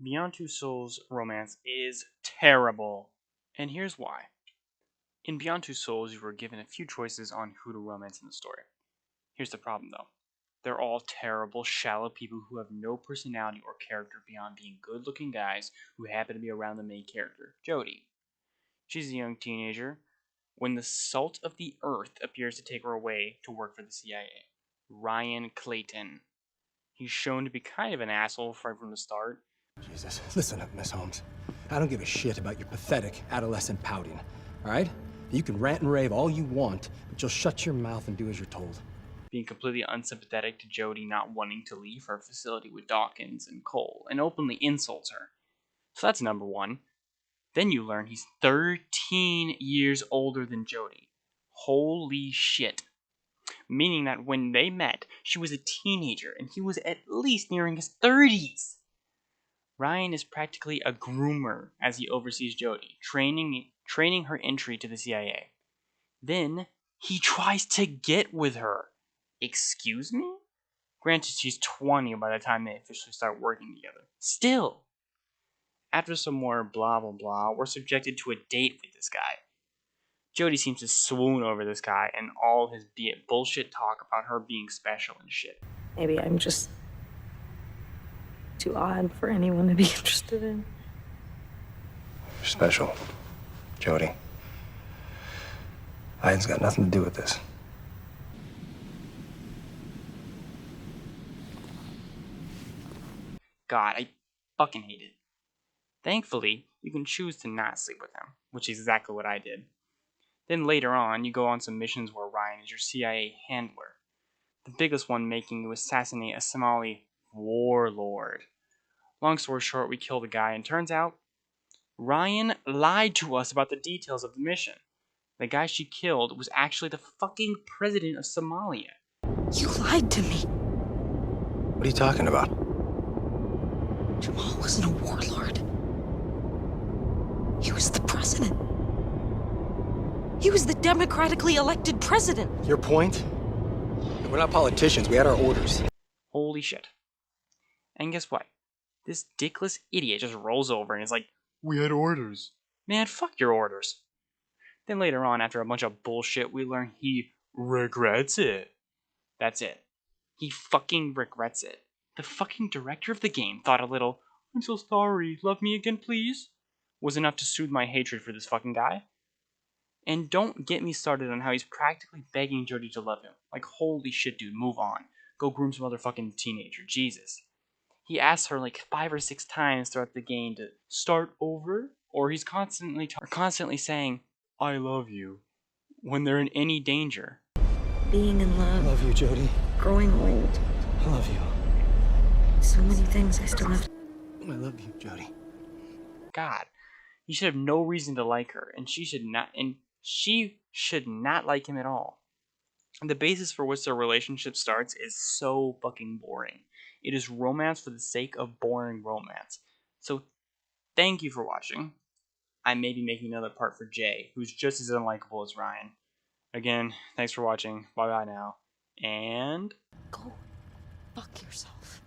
Beyond Two Souls romance is terrible. And here's why. In Beyond Two Souls, you were given a few choices on who to romance in the story. Here's the problem though. They're all terrible, shallow people who have no personality or character beyond being good looking guys who happen to be around the main character, Jodie. She's a young teenager when the salt of the earth appears to take her away to work for the CIA. Ryan Clayton. He's shown to be kind of an asshole right from the start. Jesus, listen up, Miss Holmes. I don't give a shit about your pathetic adolescent pouting, all right? You can rant and rave all you want, but you'll shut your mouth and do as you're told. Being completely unsympathetic to Jodie not wanting to leave her facility with Dawkins and Cole, and openly insults her. So that's number one. Then you learn he's 13 years older than Jodie. Holy shit. Meaning that when they met, she was a teenager and he was at least nearing his 30s. Ryan is practically a groomer as he oversees Jodie, training her entry to the CIA. Then he tries to get with her. Excuse me? Granted, she's 20 by the time they officially start working together. Still. After some more blah blah blah, we're subjected to a date with this guy. Jodie seems to swoon over this guy and all his bullshit talk about her being special and shit. Maybe I'm just too odd for anyone to be interested in. You're special, Jodie. Ryan's got nothing to do with this. God, I fucking hate it. Thankfully, you can choose to not sleep with him, which is exactly what I did. Then later on, you go on some missions where Ryan is your CIA handler. The biggest one making you assassinate a Somali warlord. Long story short, we kill the guy, and turns out Ryan lied to us about the details of the mission. The guy she killed was actually the fucking president of Somalia. You lied to me. What are you talking about? Jamal wasn't a warlord. He was the president. He was the democratically elected president. Your point? We're not politicians. We had our orders. Holy shit. And guess what? This dickless idiot just rolls over and is like, "We had orders." Man, fuck your orders. Then later on, after a bunch of bullshit, we learn he regrets it. That's it. He fucking regrets it. The fucking director of the game thought a little, "I'm so sorry, love me again please," was enough to soothe my hatred for this fucking guy. And don't get me started on how he's practically begging Jodie to love him. Like, holy shit, dude, move on. Go groom some other fucking teenager, Jesus. He asks her like 5 or 6 times throughout the game to start over, or he's constantly saying, "I love you," when they're in any danger. Being in I love, love you, Jodie. growing old. I love you. So many things I still have. I love you, Jodie. God, he should have no reason to like her, and she should not like him at all. The basis for which their relationship starts is so fucking boring. It is romance for the sake of boring romance. So, thank you for watching. I may be making another part for Jay, who's just as unlikable as Ryan. Again, thanks for watching. Bye bye now. And Go fuck yourself.